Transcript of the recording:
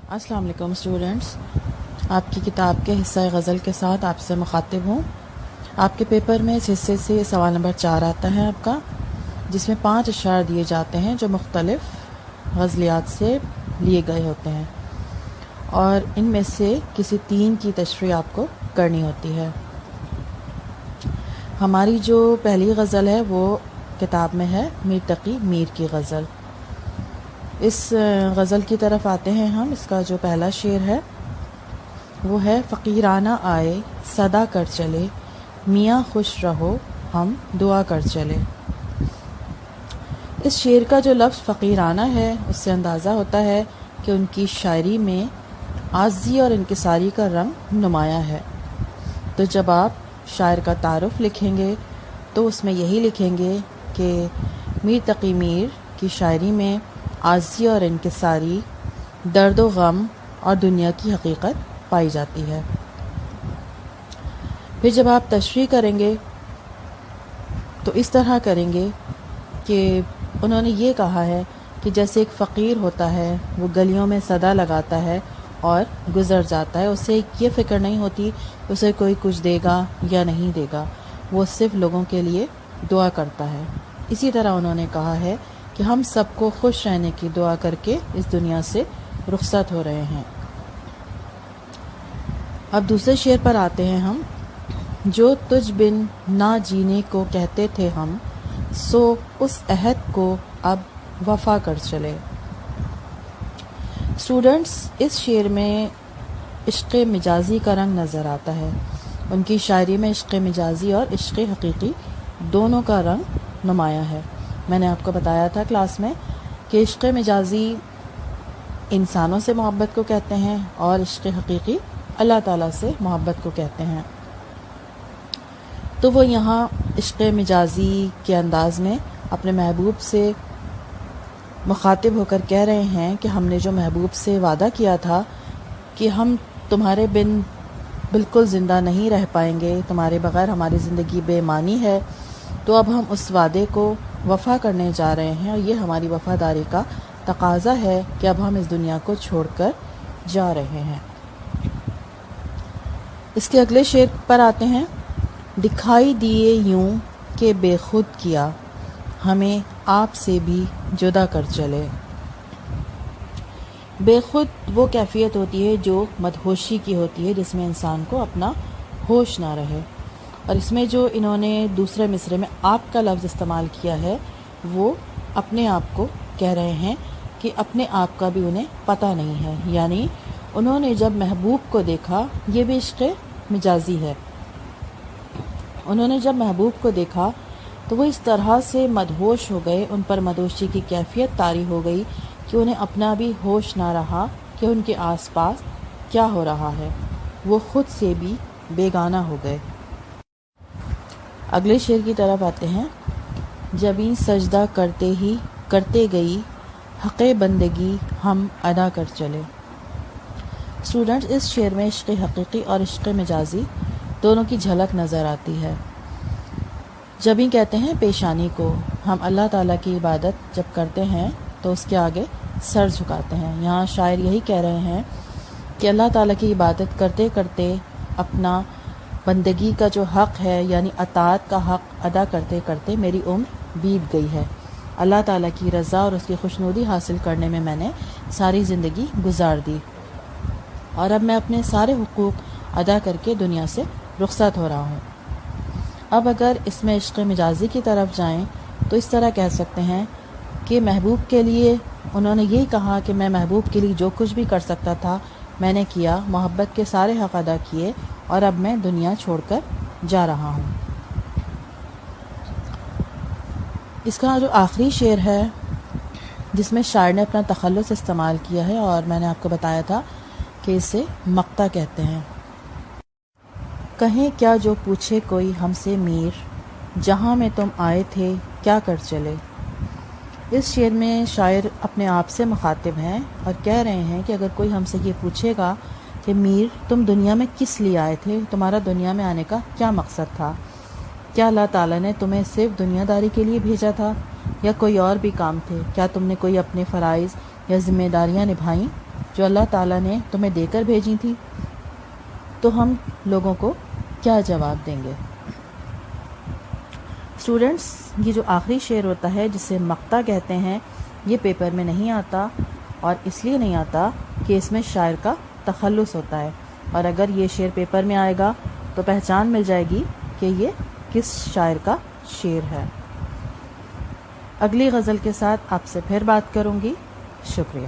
السلام علیکم اسٹوڈنٹس، آپ کی کتاب کے حصہ غزل کے ساتھ آپ سے مخاطب ہوں۔ آپ کے پیپر میں اس حصے سے سوال نمبر 4 آتا ہے آپ کا، جس میں 5 اشعار دیے جاتے ہیں جو مختلف غزلیات سے لیے گئے ہوتے ہیں، اور ان میں سے کسی 3 کی تشریح آپ کو کرنی ہوتی ہے۔ ہماری جو پہلی غزل ہے وہ کتاب میں ہے میر تقی میر کی غزل۔ اس غزل کی طرف آتے ہیں ہم۔ اس کا جو پہلا شعر ہے وہ ہے: فقیرانہ آئے صدا کر چلے، میاں خوش رہو ہم دعا کر چلے۔ اس شعر کا جو لفظ فقیرانہ ہے اس سے اندازہ ہوتا ہے کہ ان کی شاعری میں عاجزی اور انکساری کا رنگ نمایاں ہے۔ تو جب آپ شاعر کا تعارف لکھیں گے تو اس میں یہی لکھیں گے کہ میر تقی میر کی شاعری میں عاجزی اور انکساری، درد و غم اور دنیا کی حقیقت پائی جاتی ہے۔ پھر جب آپ تشریح کریں گے تو اس طرح کریں گے کہ انہوں نے یہ کہا ہے کہ جیسے ایک فقیر ہوتا ہے، وہ گلیوں میں صدا لگاتا ہے اور گزر جاتا ہے، اسے یہ فکر نہیں ہوتی اسے کوئی کچھ دے گا یا نہیں دے گا، وہ صرف لوگوں کے لیے دعا کرتا ہے۔ اسی طرح انہوں نے کہا ہے کہ ہم سب کو خوش رہنے کی دعا کر کے اس دنیا سے رخصت ہو رہے ہیں۔ اب دوسرے شعر پر آتے ہیں ہم: جو تجھ بن نہ جینے کو کہتے تھے ہم، سو اس عہد کو اب وفا کر چلے۔ اسٹوڈنٹس، اس شعر میں عشق مجازی کا رنگ نظر آتا ہے۔ ان کی شاعری میں عشق مجازی اور عشق حقیقی دونوں کا رنگ نمایاں ہے۔ میں نے آپ کو بتایا تھا کلاس میں کہ عشق مجازی انسانوں سے محبت کو کہتے ہیں اور عشق حقیقی اللہ تعالیٰ سے محبت کو کہتے ہیں۔ تو وہ یہاں عشق مجازی کے انداز میں اپنے محبوب سے مخاطب ہو کر کہہ رہے ہیں کہ ہم نے جو محبوب سے وعدہ کیا تھا کہ ہم تمہارے بن بالکل زندہ نہیں رہ پائیں گے، تمہارے بغیر ہماری زندگی بے معنی ہے، تو اب ہم اس وعدے کو وفا کرنے جا رہے ہیں، اور یہ ہماری وفاداری کا تقاضا ہے کہ اب ہم اس دنیا کو چھوڑ کر جا رہے ہیں۔ اس کے اگلے شعر پر آتے ہیں: دکھائی دیے یوں کہ بے خود کیا، ہمیں آپ سے بھی جدا کر چلے۔ بے خود وہ کیفیت ہوتی ہے جو مدہوشی کی ہوتی ہے، جس میں انسان کو اپنا ہوش نہ رہے، اور اس میں جو انہوں نے دوسرے مصرعے میں آپ کا لفظ استعمال کیا ہے وہ اپنے آپ کو کہہ رہے ہیں کہ اپنے آپ کا بھی انہیں پتہ نہیں ہے، یعنی انہوں نے جب محبوب کو دیکھا، یہ بھی عشق مجازی ہے، انہوں نے جب محبوب کو دیکھا تو وہ اس طرح سے مدہوش ہو گئے، ان پر مدہوشی کی کیفیت طاری ہو گئی کہ انہیں اپنا بھی ہوش نہ رہا کہ ان کے آس پاس کیا ہو رہا ہے، وہ خود سے بھی بیگانہ ہو گئے۔ اگلے شعر کی طرف آتے ہیں: جبیں سجدہ کرتے گئی، حق بندگی ہم ادا کر چلے۔ اسٹوڈنٹس، اس شعر میں عشق حقیقی اور عشق مجازی دونوں کی جھلک نظر آتی ہے۔ جبیں کہتے ہیں پیشانی کو، ہم اللہ تعالیٰ کی عبادت جب کرتے ہیں تو اس کے آگے سر جھکاتے ہیں۔ یہاں شاعر یہی کہہ رہے ہیں کہ اللہ تعالیٰ کی عبادت کرتے کرتے اپنا بندگی کا جو حق ہے، یعنی اطاعت کا حق ادا کرتے کرتے میری عمر بیت گئی ہے، اللہ تعالیٰ کی رضا اور اس کی خوشنودی حاصل کرنے میں میں نے ساری زندگی گزار دی، اور اب میں اپنے سارے حقوق ادا کر کے دنیا سے رخصت ہو رہا ہوں۔ اب اگر اس میں عشق مجازی کی طرف جائیں تو اس طرح کہہ سکتے ہیں کہ محبوب کے لیے انہوں نے یہی کہا کہ میں محبوب کے لیے جو کچھ بھی کر سکتا تھا میں نے کیا، محبت کے سارے حق ادا کیے، اور اب میں دنیا چھوڑ کر جا رہا ہوں۔ اس کا جو آخری شعر ہے جس میں شاعر نے اپنا تخلص استعمال کیا ہے، اور میں نے آپ کو بتایا تھا کہ اسے مقطع کہتے ہیں: کہیں کیا جو پوچھے کوئی ہم سے میر، جہاں میں تم آئے تھے کیا کر چلے۔ اس شعر میں شاعر اپنے آپ سے مخاطب ہیں اور کہہ رہے ہیں کہ اگر کوئی ہم سے یہ پوچھے گا کہ میر تم دنیا میں کس لیے آئے تھے، تمہارا دنیا میں آنے کا کیا مقصد تھا، کیا اللہ تعالیٰ نے تمہیں صرف دنیا داری کے لیے بھیجا تھا یا کوئی اور بھی کام تھے، کیا تم نے کوئی اپنے فرائض یا ذمہ داریاں نبھائیں، جو اللہ تعالیٰ نے تمہیں دے کر بھیجی تھی، تو ہم لوگوں کو کیا جواب دیں گے؟ اسٹوڈنٹس، یہ جو آخری شعر ہوتا ہے جسے مقطع کہتے ہیں، یہ پیپر میں نہیں آتا، اور اس لیے نہیں آتا کہ اس میں شاعر کا تخلص ہوتا ہے، اور اگر یہ شعر پیپر میں آئے گا تو پہچان مل جائے گی کہ یہ کس شاعر کا شعر ہے۔ اگلی غزل کے ساتھ آپ سے پھر بات کروں گی۔ شکریہ۔